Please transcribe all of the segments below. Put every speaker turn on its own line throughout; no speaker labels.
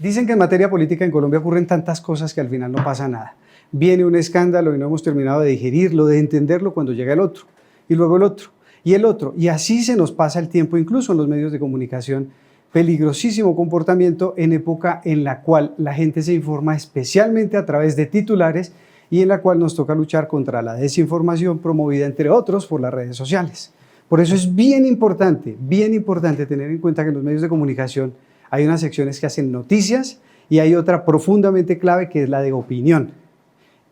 Dicen que en materia política en Colombia ocurren tantas cosas que al final no pasa nada. Viene un escándalo y no hemos terminado de digerirlo, de entenderlo cuando llega el otro, y luego el otro, y el otro. Y así se nos pasa el tiempo, incluso en los medios de comunicación. Peligrosísimo comportamiento en época en la cual la gente se informa especialmente a través de titulares y en la cual nos toca luchar contra la desinformación promovida, entre otros, por las redes sociales. Por eso es bien importante tener en cuenta que en los medios de comunicación hay unas secciones que hacen noticias y hay otra profundamente clave que es la de opinión.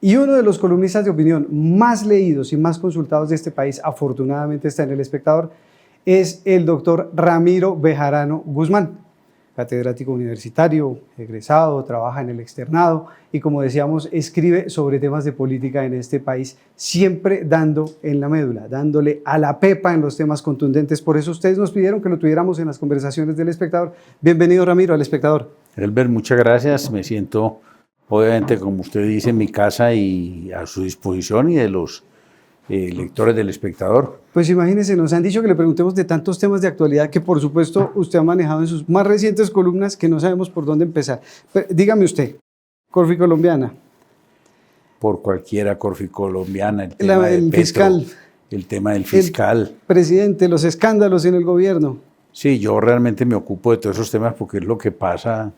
Y uno de los columnistas de opinión más leídos y más consultados de este país, afortunadamente está en El Espectador, es el doctor Ramiro Bejarano Guzmán, catedrático universitario, egresado, trabaja en el externado y, como decíamos, escribe sobre temas de política en este país, siempre dando en la médula, dándole a la pepa en los temas contundentes. Por eso ustedes nos pidieron que lo tuviéramos en las conversaciones del Espectador. Bienvenido, Ramiro, al Espectador.
Elber, muchas gracias. Me siento, obviamente, como usted dice, en mi casa y a su disposición y de los lectores del Espectador.
Pues imagínense, nos han dicho que le preguntemos de tantos temas de actualidad que por supuesto usted ha manejado en sus más recientes columnas que no sabemos por dónde empezar. Pero, dígame usted, Corfi Colombiana.
Por cualquiera, Corfi Colombiana, el tema
del
Petro,
fiscal.
El tema del fiscal.
El presidente, los escándalos en el gobierno.
Sí, yo realmente me ocupo de todos esos temas porque es lo que pasa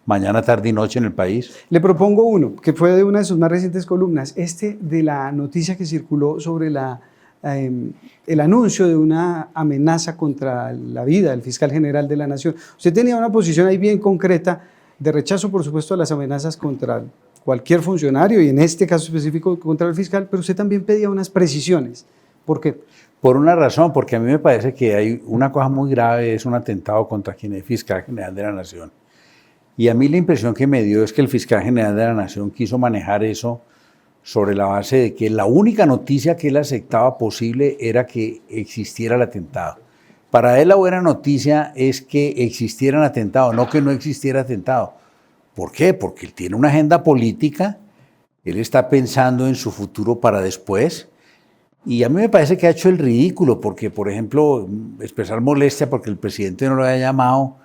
mañana, tarde y noche en el país.
Le propongo uno, que fue de una de sus más recientes columnas, de la noticia que circuló sobre el anuncio de una amenaza contra la vida del fiscal general de la Nación. Usted tenía una posición ahí bien concreta de rechazo, por supuesto, a las amenazas contra cualquier funcionario y en este caso específico contra el fiscal, pero usted también pedía unas precisiones. ¿Por qué?
Por una razón, porque a mí me parece que hay una cosa muy grave, es un atentado contra quien es fiscal general de la Nación. Y a mí la impresión que me dio es que el fiscal general de la Nación quiso manejar eso sobre la base de que la única noticia que él aceptaba posible era que existiera el atentado. Para él la buena noticia es que existiera un atentado, no que no existiera atentado. ¿Por qué? Porque él tiene una agenda política, él está pensando en su futuro para después, y a mí me parece que ha hecho el ridículo, porque, por ejemplo, expresar molestia porque el presidente no lo había llamado,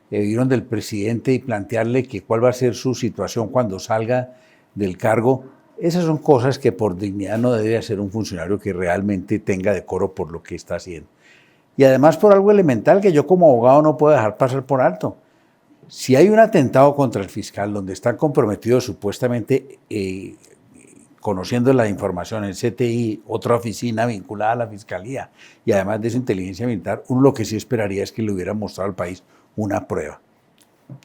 vieron del presidente y plantearle que cuál va a ser su situación cuando salga del cargo. Esas son cosas que por dignidad no debe hacer un funcionario que realmente tenga decoro por lo que está haciendo. Y además por algo elemental que yo como abogado no puedo dejar pasar por alto. Si hay un atentado contra el fiscal donde están comprometidos supuestamente, conociendo la información, el CTI, otra oficina vinculada a la fiscalía y además de su inteligencia militar, uno lo que sí esperaría es que le hubiera mostrado al país una prueba.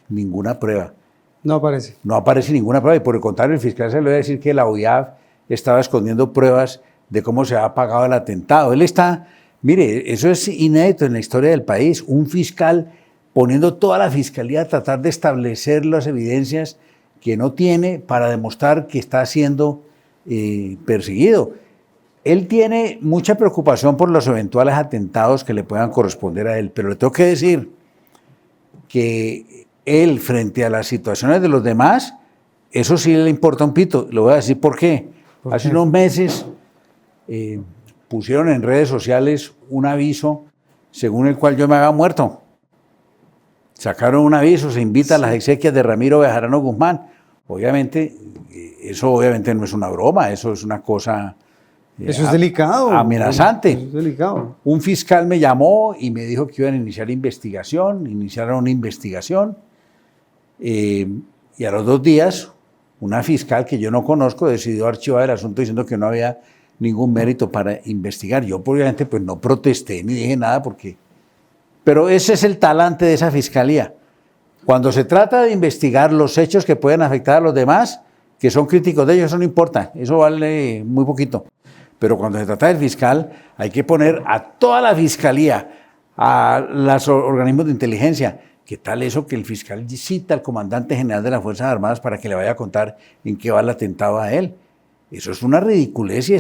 Ninguna prueba.
No aparece.
No aparece ninguna prueba y por el contrario el fiscal se le va a decir que la OIAF estaba escondiendo pruebas de cómo se había pagado el atentado. Él está, mire, eso es inédito en la historia del país, un fiscal poniendo toda la fiscalía a tratar de establecer las evidencias que no tiene para demostrar que está siendo perseguido. Él tiene mucha preocupación por los eventuales atentados que le puedan corresponder a él, pero le tengo que decir que él, frente a las situaciones de los demás, eso sí le importa un pito. Le voy a decir por qué. Hace unos meses pusieron en redes sociales un aviso según el cual yo me había muerto. Sacaron un aviso, se invita a las exequias de Ramiro Bejarano Guzmán. Obviamente, eso obviamente no es una broma, eso es una cosa
eso es delicado.
Amenazante.
Eso es delicado.
Un fiscal me llamó y me dijo que iban a iniciar investigación, iniciaron una investigación y a los 2 días una fiscal que yo no conozco decidió archivar el asunto diciendo que no había ningún mérito para investigar. Yo obviamente pues no protesté ni dije nada porque... Pero ese es el talante de esa fiscalía. Cuando se trata de investigar los hechos que pueden afectar a los demás, que son críticos de ellos, eso no importa, eso vale muy poquito. Pero cuando se trata del fiscal, hay que poner a toda la fiscalía, a los organismos de inteligencia. ¿Qué tal eso que el fiscal cita al comandante general de las Fuerzas Armadas para que le vaya a contar en qué va el atentado a él? Eso es una ridiculez y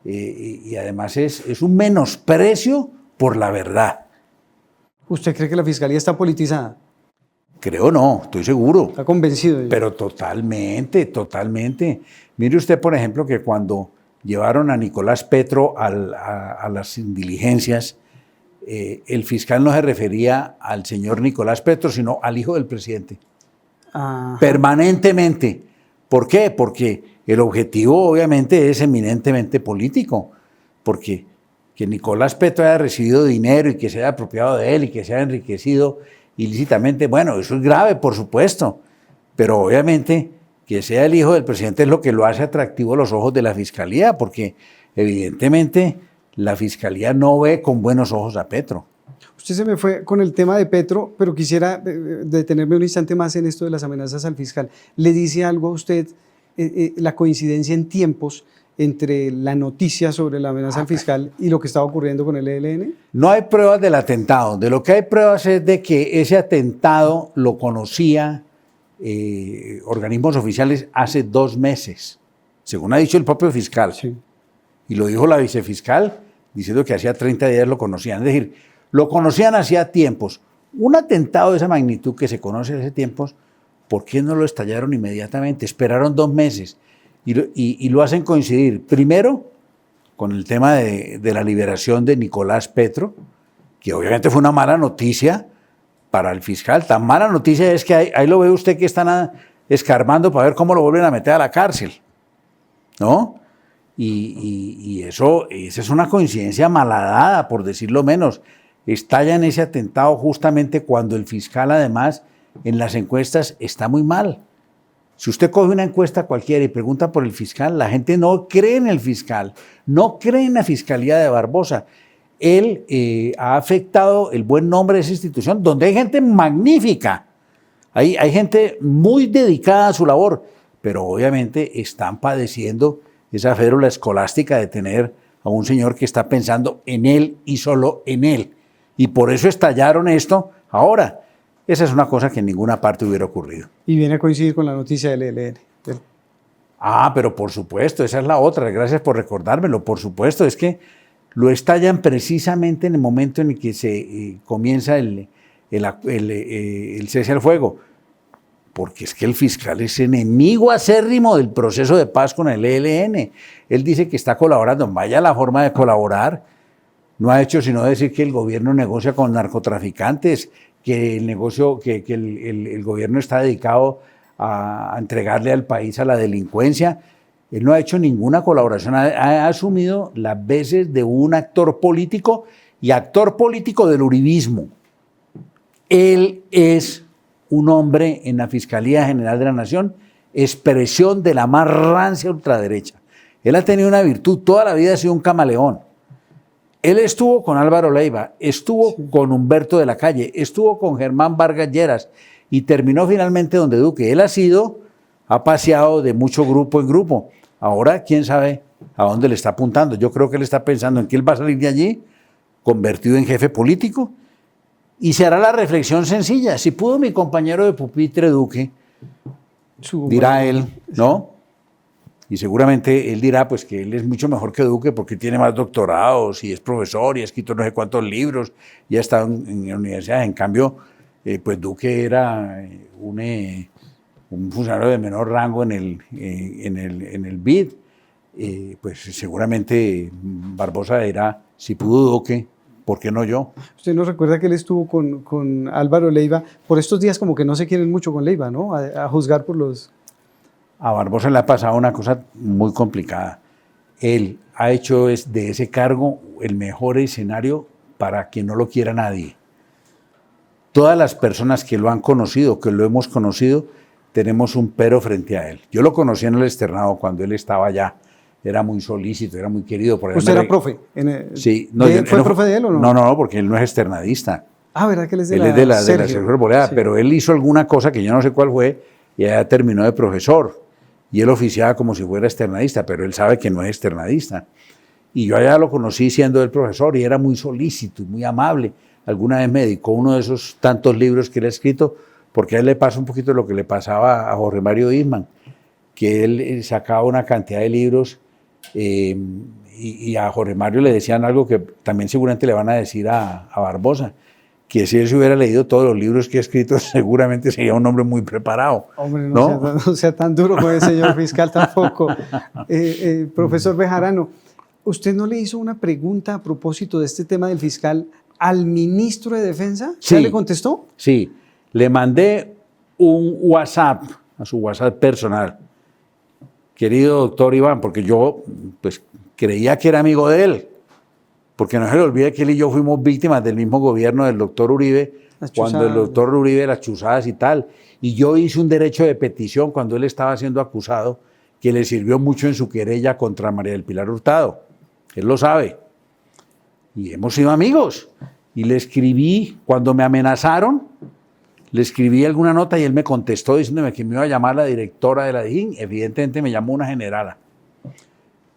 y además es un menosprecio por la verdad.
¿Usted cree que la fiscalía está politizada?
Creo no, estoy seguro.
¿Está convencido?
Pero totalmente, totalmente. Mire usted, por ejemplo, que cuando llevaron a Nicolás Petro a las diligencias, el fiscal no se refería al señor Nicolás Petro, sino al hijo del presidente.
Ajá.
Permanentemente. ¿Por qué? Porque el objetivo obviamente es eminentemente político, porque que Nicolás Petro haya recibido dinero y que se haya apropiado de él y que se haya enriquecido ilícitamente, bueno, eso es grave, por supuesto, pero obviamente que sea el hijo del presidente es lo que lo hace atractivo a los ojos de la Fiscalía, porque evidentemente la Fiscalía no ve con buenos ojos a Petro.
Usted se me fue con el tema de Petro, pero quisiera detenerme un instante más en esto de las amenazas al fiscal. ¿Le dice algo a usted la coincidencia en tiempos entre la noticia sobre la amenaza al fiscal y lo que estaba ocurriendo con el ELN?
No hay pruebas del atentado. De lo que hay pruebas es de que ese atentado lo conocía organismos oficiales hace 2 meses, según ha dicho el propio fiscal.
Sí.
Y lo dijo la vicefiscal, diciendo que hacía 30 días lo conocían. Es decir, lo conocían hacía tiempos. Un atentado de esa magnitud que se conoce hace tiempos, ¿por qué no lo estallaron inmediatamente? Esperaron 2 meses y lo hacen coincidir. Primero, con el tema de la liberación de Nicolás Petro, que obviamente fue una mala noticia para el fiscal. Tan mala noticia es que ahí lo ve usted que están escarbando para ver cómo lo vuelven a meter a la cárcel, ¿no? Y esa es una coincidencia malhadada, por decirlo menos. Estalla en ese atentado justamente cuando el fiscal, además, en las encuestas está muy mal. Si usted coge una encuesta cualquiera y pregunta por el fiscal, la gente no cree en el fiscal, no cree en la Fiscalía de Barbosa. Él ha afectado el buen nombre de esa institución, donde hay gente magnífica, hay gente muy dedicada a su labor, pero obviamente están padeciendo esa férula escolástica de tener a un señor que está pensando en él y solo en él. Y por eso estallaron esto ahora. Esa es una cosa que en ninguna parte hubiera ocurrido.
Y viene a coincidir con la noticia del ELN.
Pero por supuesto, esa es la otra. Gracias por recordármelo. Por supuesto, es que lo estallan precisamente en el momento en el que se comienza el cese al fuego. Porque es que el fiscal es enemigo acérrimo del proceso de paz con el ELN. Él dice que está colaborando. Vaya la forma de colaborar. No ha hecho sino decir que el gobierno negocia con narcotraficantes, que el gobierno está dedicado a entregarle al país a la delincuencia. Él no ha hecho ninguna colaboración, ha asumido las veces de un actor político y actor político del uribismo. Él es un hombre en la Fiscalía General de la Nación, expresión de la más rancia ultraderecha. Él ha tenido una virtud, toda la vida ha sido un camaleón. Él estuvo con Álvaro Leiva, estuvo con Humberto de la Calle, estuvo con Germán Vargas Lleras y terminó finalmente donde Duque. Él ha paseado de mucho grupo en grupo. Ahora, quién sabe a dónde le está apuntando. Yo creo que él está pensando en que él va a salir de allí convertido en jefe político y se hará la reflexión sencilla. Si pudo mi compañero de pupitre Duque, dirá él, ¿no? Y seguramente él dirá pues que él es mucho mejor que Duque porque tiene más doctorados y es profesor y ha escrito no sé cuántos libros y ha estado en universidades. En cambio, pues Duque era un funcionario de menor rango en el BID. Pues seguramente Barbosa dirá, si pudo Duque, ¿por qué no yo?
Usted nos recuerda que él estuvo con Álvaro Leiva. Por estos días como que no se quieren mucho con Leiva, ¿no? A juzgar por los...
A Barbosa le ha pasado una cosa muy complicada. Él ha hecho de ese cargo el mejor escenario para que no lo quiera nadie. Todas las personas que lo han conocido, que lo hemos conocido, tenemos un pero frente a él. Yo lo conocí en el externado cuando él estaba allá. Era muy solícito, era muy querido. Por
¿Usted era profe?
Sí.
¿Fue profe de él o no?
No, porque él no es externadista.
¿Verdad que él es de
él
la
es de la
Sergio?
Sergio Arboleda, sí. Pero él hizo alguna cosa que yo no sé cuál fue y allá terminó de profesor. Y él oficiaba como si fuera externadista, pero él sabe que no es externadista. Y yo allá lo conocí siendo el profesor y era muy solícito y muy amable. Alguna vez me dedicó uno de esos tantos libros que él ha escrito, porque a él le pasa un poquito lo que le pasaba a Jorge Mario Isman, que él sacaba una cantidad de libros y a Jorge Mario le decían algo que también seguramente le van a decir a Barbosa, que si él se hubiera leído todos los libros que ha escrito, seguramente sería un hombre muy preparado.
Hombre, no sea tan duro con el señor fiscal tampoco. Profesor Bejarano, ¿usted no le hizo una pregunta a propósito de este tema del fiscal al ministro de Defensa?
Sí.
¿Ya le contestó?
Sí, le mandé un WhatsApp, a su WhatsApp personal. Querido doctor Iván, porque yo pues creía que era amigo de él, porque no se le olvide que él y yo fuimos víctimas del mismo gobierno del doctor Uribe,
Las
cuando
chuzadas.
el doctor Uribe, las chuzadas y tal, y yo hice un derecho de petición cuando él estaba siendo acusado, que le sirvió mucho en su querella contra María del Pilar Hurtado, él lo sabe, y hemos sido amigos, y le escribí, cuando me amenazaron, le escribí alguna nota y él me contestó diciéndome que me iba a llamar la directora de la DIJÍN, evidentemente me llamó una generala.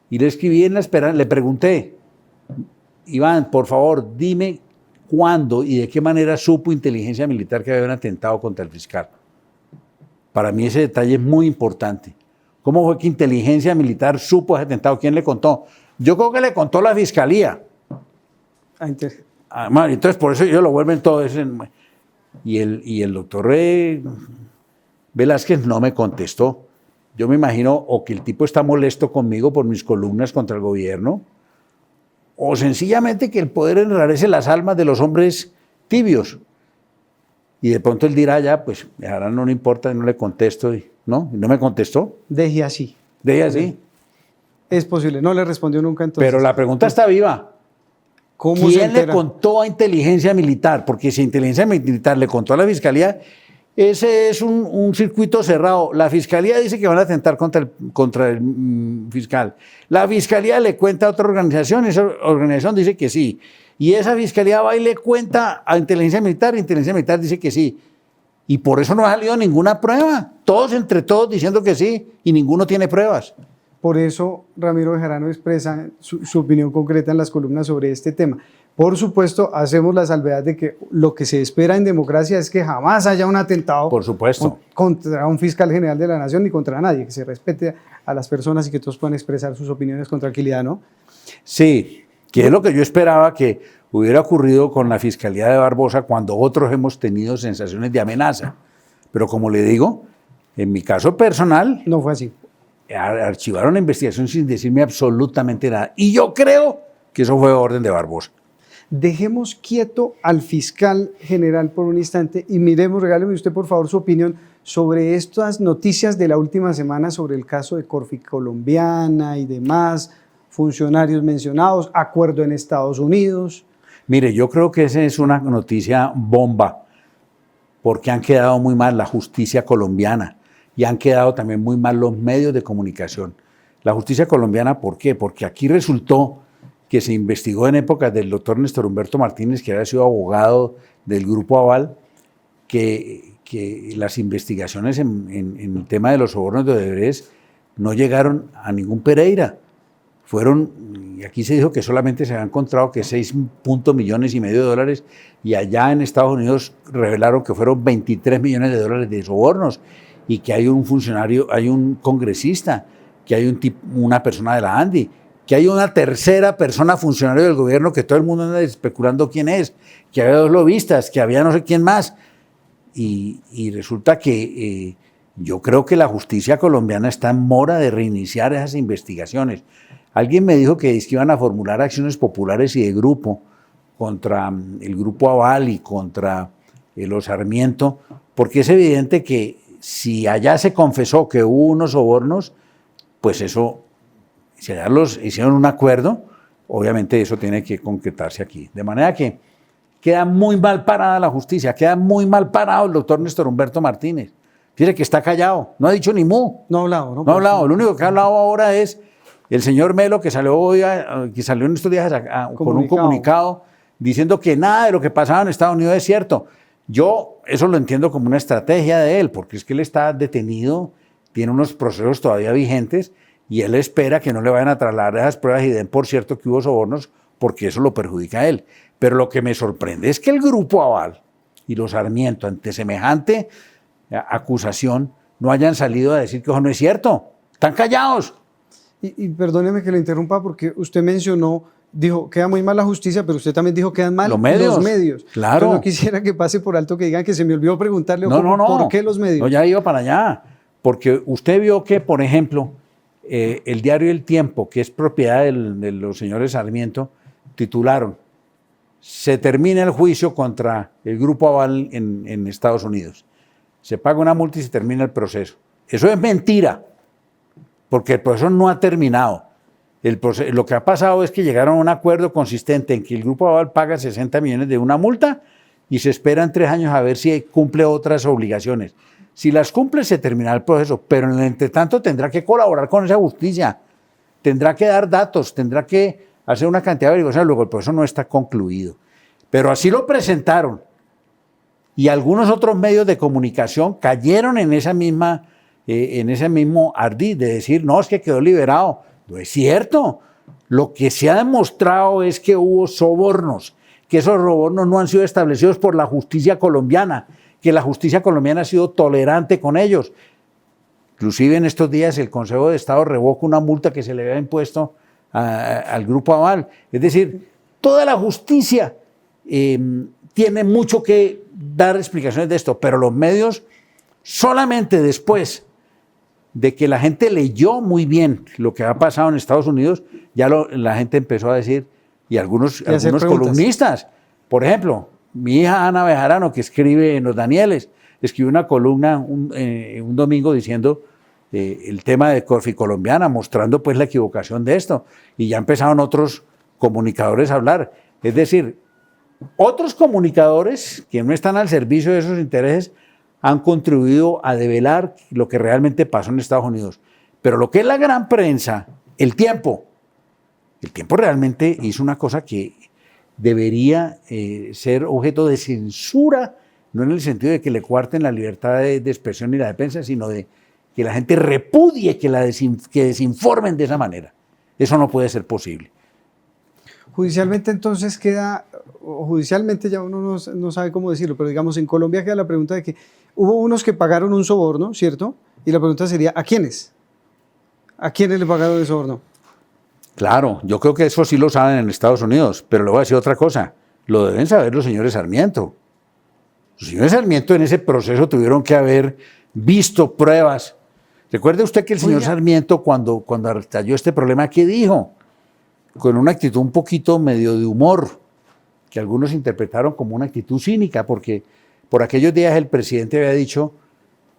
Y le escribí en la esperanza, le pregunté, Iván, por favor, dime cuándo y de qué manera supo inteligencia militar que había un atentado contra el fiscal. Para mí ese detalle es muy importante. ¿Cómo fue que inteligencia militar supo ese atentado? ¿Quién le contó? Yo creo que le contó la fiscalía. Entonces por eso ellos lo vuelven todo eso. Y el doctor Velázquez no me contestó. Yo me imagino o que el tipo está molesto conmigo por mis columnas contra el gobierno, o sencillamente que el poder enrarece las almas de los hombres tibios. Y de pronto él dirá, ya, pues ahora no le importa, no le contesto, y no me contestó.
Deje así.
Deje así.
Es posible, no le respondió nunca entonces.
Pero la pregunta está viva. ¿Quién le contó a inteligencia militar? Porque si inteligencia militar le contó a la fiscalía, ese es un circuito cerrado. La fiscalía dice que van a atentar contra el fiscal. La fiscalía le cuenta a otra organización, esa organización dice que sí. Y esa fiscalía va y le cuenta a inteligencia militar dice que sí. Y por eso no ha salido ninguna prueba. Todos entre todos diciendo que sí y ninguno tiene pruebas.
Por eso Ramiro Bejarano expresa su opinión concreta en las columnas sobre este tema. Por supuesto, hacemos la salvedad de que lo que se espera en democracia es que jamás haya un atentado,
por supuesto,
contra un fiscal general de la nación ni contra nadie, que se respete a las personas y que todos puedan expresar sus opiniones con tranquilidad, ¿no?
Sí, que es lo que yo esperaba que hubiera ocurrido con la Fiscalía de Barbosa cuando otros hemos tenido sensaciones de amenaza. Pero como le digo, en mi caso personal,
no fue así.
Archivaron la investigación sin decirme absolutamente nada. Y yo creo que eso fue orden de Barbosa.
Dejemos quieto al fiscal general por un instante y miremos, regáleme usted por favor su opinión sobre estas noticias de la última semana sobre el caso de Corfi Colombiana y demás, funcionarios mencionados, acuerdo en Estados Unidos.
Mire, yo creo que esa es una noticia bomba, porque han quedado muy mal la justicia colombiana y han quedado también muy mal los medios de comunicación. La justicia colombiana, ¿por qué? Porque aquí resultó que se investigó en épocas del doctor Néstor Humberto Martínez, que había sido abogado del Grupo Aval, que las investigaciones en el tema de los sobornos de Odebrecht no llegaron a ningún Pereira. Y aquí se dijo que solamente se había encontrado que 6,5 millones de dólares, y allá en Estados Unidos revelaron que fueron 23 millones de dólares de sobornos, y que hay un funcionario, hay un congresista, que hay una persona de la ANDI, que hay una tercera persona funcionario del gobierno que todo el mundo anda especulando quién es, que había 2 lobistas, que había no sé quién más. Y resulta que yo creo que la justicia colombiana está en mora de reiniciar esas investigaciones. Alguien me dijo que iban a formular acciones populares y de grupo contra el Grupo Aval y contra los Sarmiento, porque es evidente que si allá se confesó que hubo unos sobornos, pues eso, si allá hicieron un acuerdo, obviamente eso tiene que concretarse aquí. De manera que queda muy mal parada la justicia, queda muy mal parado el doctor Néstor Humberto Martínez. Fíjese que está callado, no ha dicho ni mu.
No ha hablado, ¿no?
No ha hablado, lo único que ha hablado ahora es el señor Melo, que salió en estos días con un comunicado diciendo que nada de lo que pasaba en Estados Unidos es cierto. Yo eso lo entiendo como una estrategia de él, porque es que él está detenido, tiene unos procesos todavía vigentes, y él espera que no le vayan a trasladar esas pruebas y den por cierto que hubo sobornos, porque eso lo perjudica a él. Pero lo que me sorprende es que el Grupo Aval y los Sarmiento, ante semejante acusación, no hayan salido a decir que eso no es cierto. Están callados.
Y perdóneme que le interrumpa, porque usted mencionó, dijo, queda muy mal la justicia, pero usted también dijo, quedan mal los medios.
Claro.
Entonces no quisiera que pase por alto que digan que se me olvidó preguntarle por qué los medios.
No, ya iba para allá. Porque usted vio que, por ejemplo, el diario El Tiempo, que es propiedad de los señores Sarmiento, titularon: se termina el juicio contra el Grupo Aval en Estados Unidos. Se paga una multa y se termina el proceso. Eso es mentira, porque el proceso no ha terminado. Lo que ha pasado es que llegaron a un acuerdo consistente en que el Grupo Aval paga 60 millones de una multa y se esperan 3 años a ver si cumple otras obligaciones. Si las cumple, se terminará el proceso, pero en el entretanto tendrá que colaborar con esa justicia, tendrá que dar datos, tendrá que hacer una cantidad de averiguaciones, luego el proceso no está concluido. Pero así lo presentaron. Y algunos otros medios de comunicación cayeron en ese mismo ardid de decir, no, es que quedó liberado. No es cierto. Lo que se ha demostrado es que hubo sobornos, que esos sobornos no han sido establecidos por la justicia colombiana, que la justicia colombiana ha sido tolerante con ellos. Inclusive en estos días el Consejo de Estado revoca una multa que se le había impuesto al Grupo Aval. Es decir, toda la justicia tiene mucho que dar explicaciones de esto, pero los medios solamente después de que la gente leyó muy bien lo que ha pasado en Estados Unidos, ya la gente empezó a decir, y algunos columnistas, por ejemplo, mi hija Ana Bejarano, que escribe en Los Danieles, escribió una columna un domingo diciendo el tema de Corfi Colombiana, mostrando pues la equivocación de esto, y ya empezaron otros comunicadores a hablar. Es decir, otros comunicadores que no están al servicio de esos intereses han contribuido a develar lo que realmente pasó en Estados Unidos. Pero lo que es la gran prensa, el tiempo realmente hizo una cosa que debería ser objeto de censura, no en el sentido de que le cuarten la libertad de expresión y la de prensa, sino de que la gente repudie que desinformen de esa manera. Eso no puede ser posible.
Judicialmente entonces judicialmente ya uno no sabe cómo decirlo, pero digamos en Colombia queda la pregunta de que hubo unos que pagaron un soborno, ¿cierto? Y la pregunta sería, ¿a quiénes? ¿A quiénes le pagaron el soborno?
Claro, yo creo que eso sí lo saben en Estados Unidos, pero le voy a decir otra cosa, lo deben saber los señores Sarmiento. Los señores Sarmiento en ese proceso tuvieron que haber visto pruebas. Recuerde usted que el señor Sarmiento cuando estalló este problema, ¿qué dijo? Con una actitud un poquito medio de humor, que algunos interpretaron como una actitud cínica, porque por aquellos días el presidente había dicho,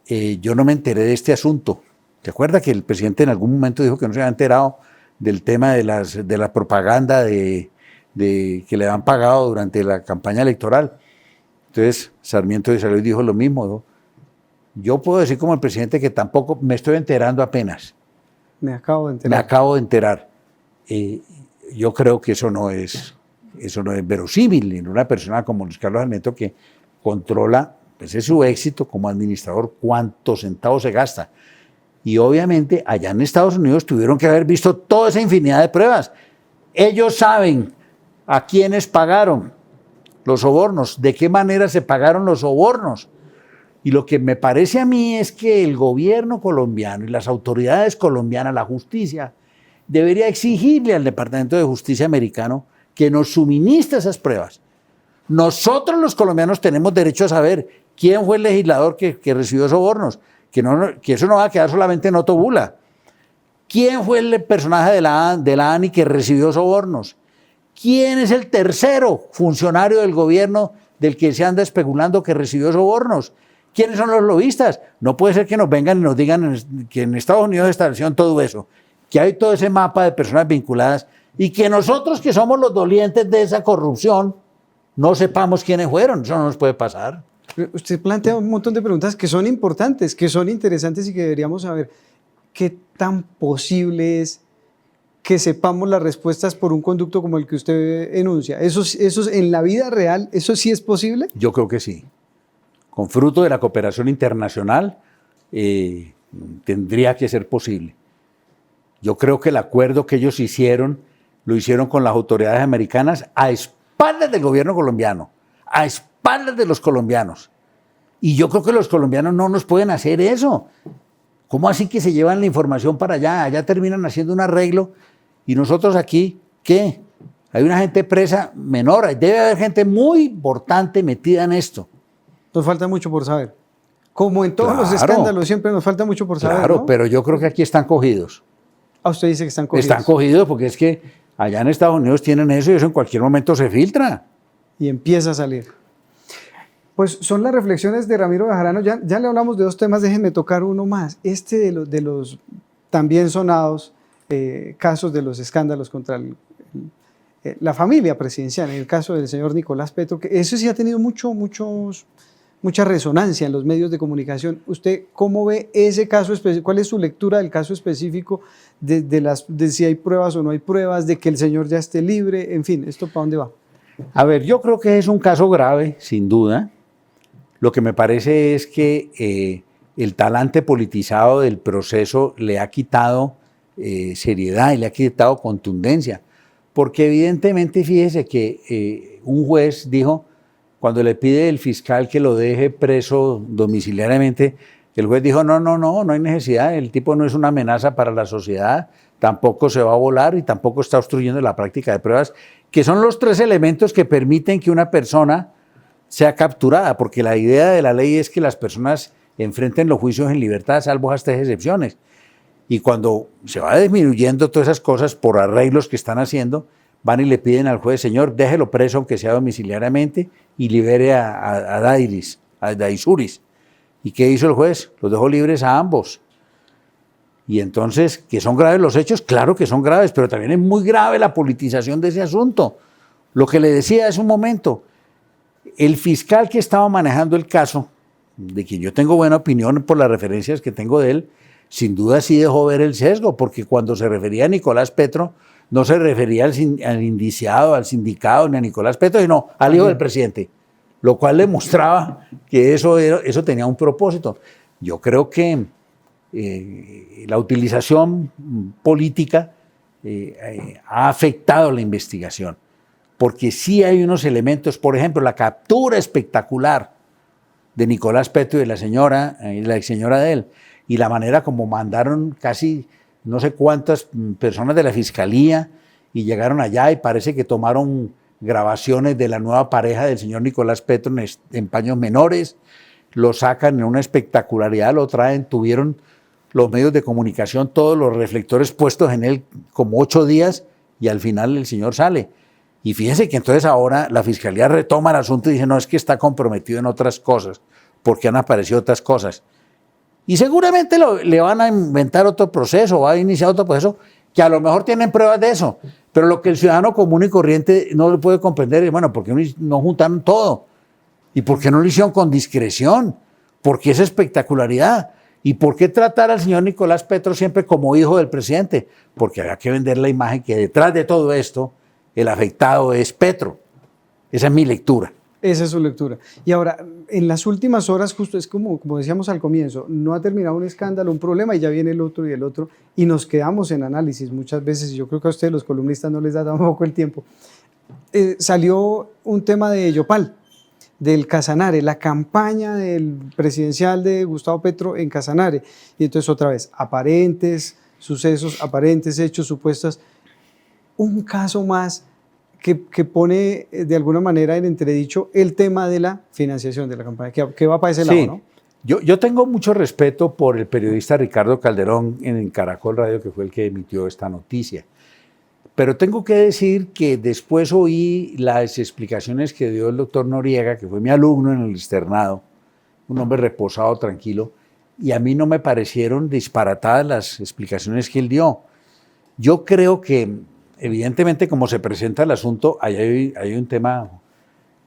yo no me enteré de este asunto. ¿Se acuerda que el presidente en algún momento dijo que no se había enterado del tema de la propaganda que le habían pagado durante la campaña electoral? Entonces Sarmiento salió y dijo lo mismo, ¿no? Yo puedo decir como el presidente que tampoco me estoy enterando apenas.
Me acabo de enterar.
Me acabo de enterar. Yo creo que eso no es verosímil en una persona como Luis Carlos Sarmiento, que controla, pues es su éxito como administrador, cuántos centavos se gasta. Y obviamente allá en Estados Unidos tuvieron que haber visto toda esa infinidad de pruebas. Ellos saben a quiénes pagaron los sobornos, de qué manera se pagaron los sobornos. Y lo que me parece a mí es que el gobierno colombiano y las autoridades colombianas, la justicia, debería exigirle al Departamento de Justicia americano que nos suministre esas pruebas. Nosotros los colombianos tenemos derecho a saber quién fue el legislador que recibió sobornos, que eso no va a quedar solamente en Otto Bula. ¿Quién fue el personaje de la ANI que recibió sobornos? ¿Quién es el tercero funcionario del gobierno del que se anda especulando que recibió sobornos? ¿Quiénes son los lobistas? No puede ser que nos vengan y nos digan que en Estados Unidos establecieron todo eso, que hay todo ese mapa de personas vinculadas y que nosotros que somos los dolientes de esa corrupción no sepamos quiénes fueron. Eso no nos puede pasar.
Usted plantea un montón de preguntas que son importantes, que son interesantes y que deberíamos saber. ¿Qué tan posible es que sepamos las respuestas por un conducto como el que usted enuncia? ¿Eso en la vida real, eso sí es posible?
Yo creo que sí. Con fruto de la cooperación internacional tendría que ser posible. Yo creo que el acuerdo que ellos hicieron, lo hicieron con las autoridades americanas a espaldas del gobierno colombiano, a espaldas de los colombianos. Y yo creo que los colombianos no nos pueden hacer eso. ¿Cómo así que se llevan la información para allá? Allá terminan haciendo un arreglo y nosotros aquí, ¿qué? Hay una gente presa menor, debe haber gente muy importante metida en esto.
Nos falta mucho por saber. Como en todos los escándalos, siempre nos falta mucho por saber.
Claro,
¿no?
pero yo creo que aquí están cogidos.
Ah, usted dice que están cogidos.
Están cogidos porque es que allá en Estados Unidos tienen eso y eso en cualquier momento se filtra.
y empieza a salir. Pues son las reflexiones de Ramiro Bejarano. Ya le hablamos de 2 temas, déjenme tocar uno más. Este de los también sonados casos de los escándalos contra la familia presidencial, en el caso del señor Nicolás Petro, que eso sí ha tenido mucha resonancia en los medios de comunicación. ¿Usted cómo ve ese caso específico? ¿Cuál es su lectura del caso específico de si hay pruebas o no hay pruebas, de que el señor ya esté libre? En fin, ¿esto para dónde va?
A ver, yo creo que es un caso grave, sin duda. Lo que me parece es que el talante politizado del proceso le ha quitado seriedad y le ha quitado contundencia. Porque evidentemente, fíjese que un juez dijo, cuando le pide el fiscal que lo deje preso domiciliariamente, el juez dijo, no hay necesidad, el tipo no es una amenaza para la sociedad, tampoco se va a volar y tampoco está obstruyendo la práctica de pruebas, que son los 3 elementos que permiten que una persona sea capturada, porque la idea de la ley es que las personas enfrenten los juicios en libertad, salvo estas excepciones. Y cuando se va disminuyendo todas esas cosas por arreglos que están haciendo, van y le piden al juez, señor, déjelo preso aunque sea domiciliariamente y libere a Daisuris. ¿Y qué hizo el juez? Los dejó libres a ambos. Y entonces, ¿que son graves los hechos? Claro que son graves, pero también es muy grave la politización de ese asunto. Lo que le decía hace un momento, el fiscal que estaba manejando el caso, de quien yo tengo buena opinión por las referencias que tengo de él, sin duda sí dejó ver el sesgo, porque cuando se refería a Nicolás Petro, no se refería al indiciado, al sindicado, ni a Nicolás Petro, sino al hijo del presidente, lo cual le mostraba que eso tenía un propósito. Yo creo que la utilización política ha afectado la investigación, porque sí hay unos elementos, por ejemplo, la captura espectacular de Nicolás Petro y de la ex señora de él, y la manera como mandaron casi no sé cuántas personas de la fiscalía y llegaron allá y parece que tomaron grabaciones de la nueva pareja del señor Nicolás Petro en paños menores, lo sacan en una espectacularidad, lo traen, tuvieron los medios de comunicación, todos los reflectores puestos en él como 8 días y al final el señor sale. Y fíjense que entonces ahora la fiscalía retoma el asunto y dice, no, es que está comprometido en otras cosas, porque han aparecido otras cosas. Y seguramente le van a inventar otro proceso, va a iniciar otro proceso, que a lo mejor tienen pruebas de eso. Pero lo que el ciudadano común y corriente no le puede comprender es, bueno, ¿por qué no juntaron todo? ¿Y por qué no lo hicieron con discreción? ¿Por qué esa espectacularidad? ¿Y por qué tratar al señor Nicolás Petro siempre como hijo del presidente? Porque había que vender la imagen que detrás de todo esto, el afectado es Petro. Esa es mi lectura.
Esa es su lectura. Y ahora, en las últimas horas, justo es como decíamos al comienzo, no ha terminado un escándalo, un problema, y ya viene el otro y el otro, y nos quedamos en análisis muchas veces, y yo creo que a ustedes, los columnistas, no les da tampoco el tiempo. Salió un tema de Yopal, del Casanare, la campaña del presidencial de Gustavo Petro en Casanare, y entonces otra vez, aparentes sucesos, aparentes hechos, supuestas, un caso más que pone de alguna manera en entredicho el tema de la financiación de la campaña, que va para ese lado, ¿no?
Yo tengo mucho respeto por el periodista Ricardo Calderón en Caracol Radio, que fue el que emitió esta noticia. Pero tengo que decir que después oí las explicaciones que dio el doctor Noriega, que fue mi alumno en el externado, un hombre reposado, tranquilo, y a mí no me parecieron disparatadas las explicaciones que él dio. Yo creo que evidentemente, como se presenta el asunto, hay un tema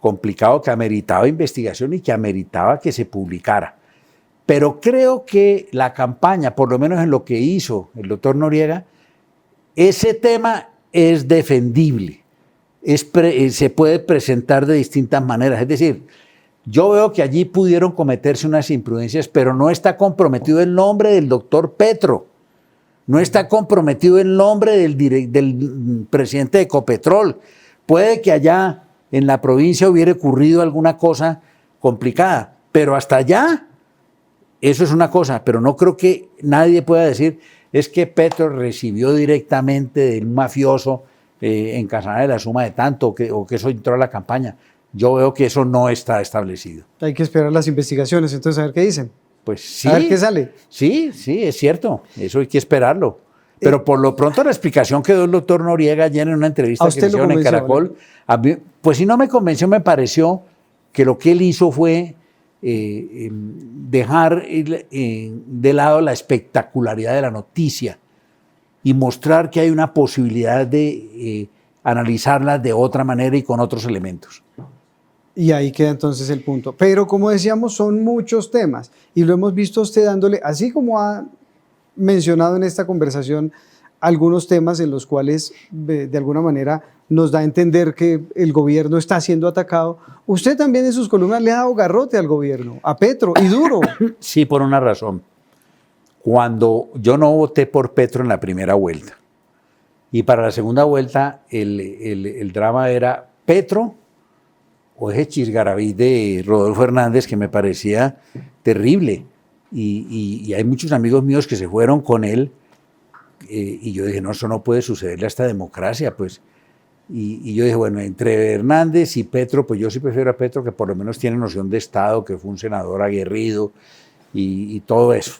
complicado que ameritaba investigación y que ameritaba que se publicara. Pero creo que la campaña, por lo menos en lo que hizo el doctor Noriega, ese tema es defendible, se puede presentar de distintas maneras. Es decir, yo veo que allí pudieron cometerse unas imprudencias, pero no está comprometido el nombre del doctor Petro. No está comprometido el nombre del presidente de Ecopetrol. Puede que allá en la provincia hubiera ocurrido alguna cosa complicada, pero hasta allá eso es una cosa, pero no creo que nadie pueda decir es que Petro recibió directamente de un mafioso en Casanare la suma de tanto o que eso entró a la campaña. Yo veo que eso no está establecido.
Hay que esperar las investigaciones, entonces a ver qué dicen.
Pues sí.
A ver qué sale.
Sí, es cierto. Eso hay que esperarlo. Pero por lo pronto la explicación que dio el doctor Noriega ayer en una entrevista que hicieron en Caracol, a mí, pues si no me convenció, me pareció que lo que él hizo fue dejar de lado la espectacularidad de la noticia y mostrar que hay una posibilidad de analizarla de otra manera y con otros elementos.
Y ahí queda entonces el punto. Pero como decíamos, son muchos temas y lo hemos visto a usted dándole, así como ha mencionado en esta conversación, algunos temas en los cuales de alguna manera nos da a entender que el gobierno está siendo atacado. Usted también en sus columnas le ha dado garrote al gobierno, a Petro, y duro.
Sí, por una razón. Cuando yo no voté por Petro en la primera vuelta, y para la segunda vuelta el drama era Petro o ese chisgarabí de Rodolfo Hernández que me parecía terrible. Y hay muchos amigos míos que se fueron con él y yo dije, no, eso no puede sucederle a esta democracia, pues. Y yo dije, bueno, entre Hernández y Petro, pues yo sí prefiero a Petro, que por lo menos tiene noción de Estado, que fue un senador aguerrido y todo eso.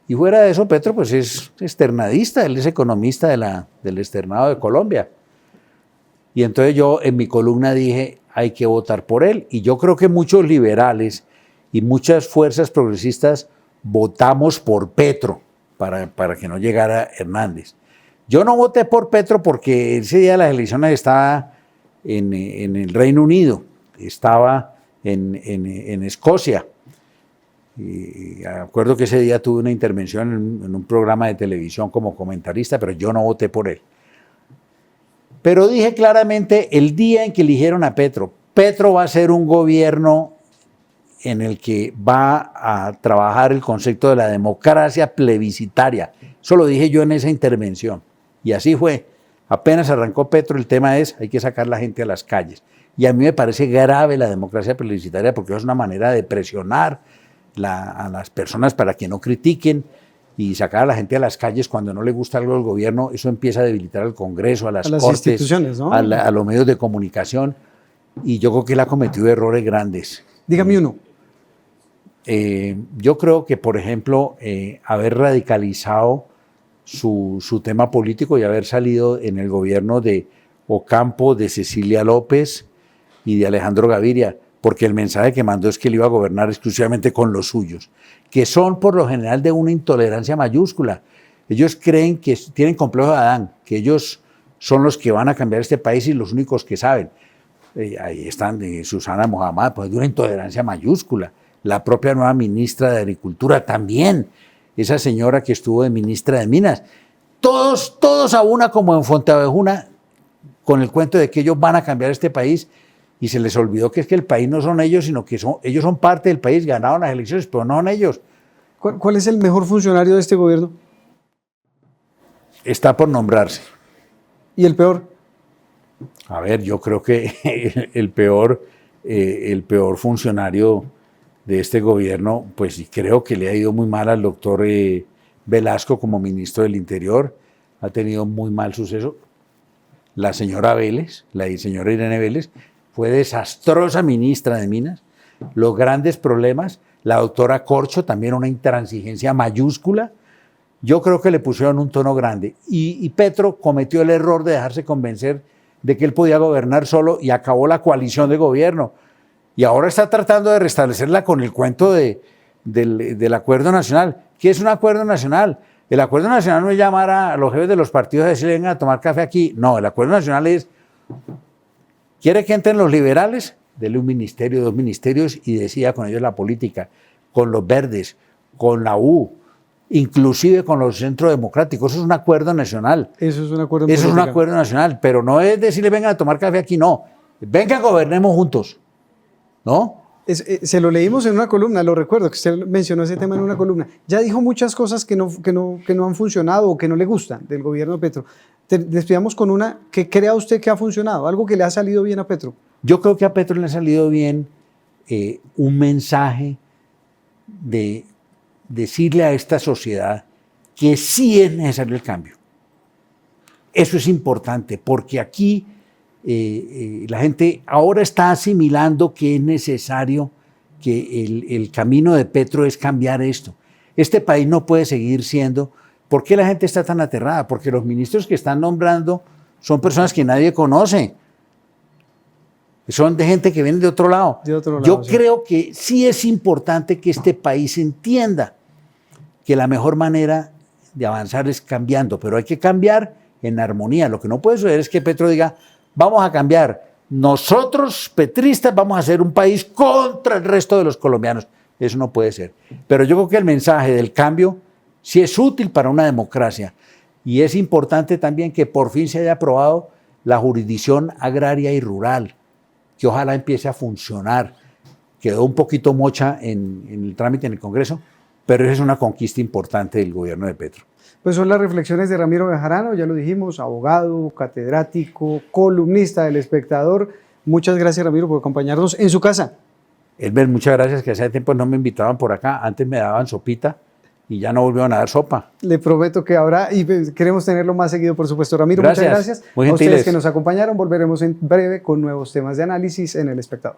Y fuera de eso, Petro pues es externadista, él es economista del externado de Colombia. Y entonces yo en mi columna dije, hay que votar por él. Y yo creo que muchos liberales y muchas fuerzas progresistas votamos por Petro para que no llegara Hernández. Yo no voté por Petro porque ese día de las elecciones estaba en el Reino Unido, estaba en Escocia. Y acuerdo que ese día tuve una intervención en un programa de televisión como comentarista, pero yo no voté por él. Pero dije claramente, el día en que eligieron a Petro, Petro va a ser un gobierno en el que va a trabajar el concepto de la democracia plebiscitaria. Eso lo dije yo en esa intervención. Y así fue. Apenas arrancó Petro, el tema es, hay que sacar la gente a las calles. Y a mí me parece grave la democracia plebiscitaria porque es una manera de presionar a las personas para que no critiquen y sacar a la gente a las calles cuando no le gusta algo del gobierno. Eso empieza a debilitar al Congreso, a las cortes,
instituciones, ¿no?
a los medios de comunicación. Y yo creo que él ha cometido errores grandes.
Dígame uno.
Yo creo que, por ejemplo, haber radicalizado su tema político y haber salido en el gobierno de Ocampo, de Cecilia López y de Alejandro Gaviria, porque el mensaje que mandó es que él iba a gobernar exclusivamente con los suyos, que son por lo general de una intolerancia mayúscula. Ellos creen que tienen complejo de Adán, que ellos son los que van a cambiar este país y los únicos que saben. Ahí están Susana Mohammad, pues de una intolerancia mayúscula. La propia nueva ministra de Agricultura también, esa señora que estuvo de ministra de Minas. Todos a una como en Fuenteovejuna, con el cuento de que ellos van a cambiar este país, y se les olvidó que es que el país no son ellos, sino que ellos son parte del país, ganaron las elecciones, pero no son ellos.
¿Cuál es el mejor funcionario de este gobierno?
Está por nombrarse.
¿Y el peor?
A ver, yo creo que el peor funcionario de este gobierno, pues creo que le ha ido muy mal al doctor Velasco como ministro del Interior, ha tenido muy mal suceso. La señora Vélez, la señora Irene Vélez, fue desastrosa ministra de Minas, los grandes problemas. La doctora Corcho, también una intransigencia mayúscula. Yo creo que le pusieron un tono grande. Y Petro cometió el error de dejarse convencer de que él podía gobernar solo y acabó la coalición de gobierno. Y ahora está tratando de restablecerla con el cuento del acuerdo nacional. ¿Qué es un acuerdo nacional? El acuerdo nacional no es llamar a los jefes de los partidos y decirle, vengan a tomar café aquí. No, el acuerdo nacional es, ¿quiere que entren los liberales? Dele un ministerio, 2 ministerios y decida con ellos la política, con los verdes, con la U, inclusive con los centros democráticos. Eso es un acuerdo nacional.
Eso es un acuerdo
Eso es un acuerdo nacional, pero no es decirle vengan a tomar café aquí, no. Vengan, gobernemos juntos, ¿no?
Se lo leímos en una columna, lo recuerdo, que usted mencionó ese tema en una columna. Ya dijo muchas cosas que no han funcionado o que no le gustan del gobierno de Petro. Despidamos con una que crea usted que ha funcionado, algo que le ha salido bien a Petro.
Yo creo que a Petro le ha salido bien un mensaje de decirle a esta sociedad que sí es necesario el cambio. Eso es importante, porque aquí la gente ahora está asimilando que es necesario, que el camino de Petro es cambiar esto. Este país no puede seguir siendo... ¿Por qué la gente está tan aterrada? Porque los ministros que están nombrando son personas que nadie conoce. son de gente que viene de otro lado.
De otro lado,
Yo
sí.
creo que sí es importante que este país entienda que la mejor manera de avanzar es cambiando, pero hay que cambiar en armonía. Lo que no puede suceder es que Petro diga, vamos a cambiar, nosotros petristas vamos a hacer un país contra el resto de los colombianos. Eso no puede ser. Pero yo creo que el mensaje del cambio sí es útil para una democracia y es importante también que por fin se haya aprobado la jurisdicción agraria y rural, que ojalá empiece a funcionar. Quedó un poquito mocha en el trámite en el Congreso, pero esa es una conquista importante del gobierno de Petro.
Pues son las reflexiones de Ramiro Bejarano, ya lo dijimos, abogado, catedrático, columnista del Espectador. Muchas gracias, Ramiro, por acompañarnos en su casa.
Elber, muchas gracias, que hace tiempo no me invitaban por acá. Antes me daban sopita y ya no volvieron a dar sopa.
Le prometo que ahora, y queremos tenerlo más seguido, por supuesto. Ramiro,
Gracias.
muchas gracias.
Muy
A ustedes
gentiles.
que nos acompañaron, volveremos en breve con nuevos temas de análisis en El Espectador.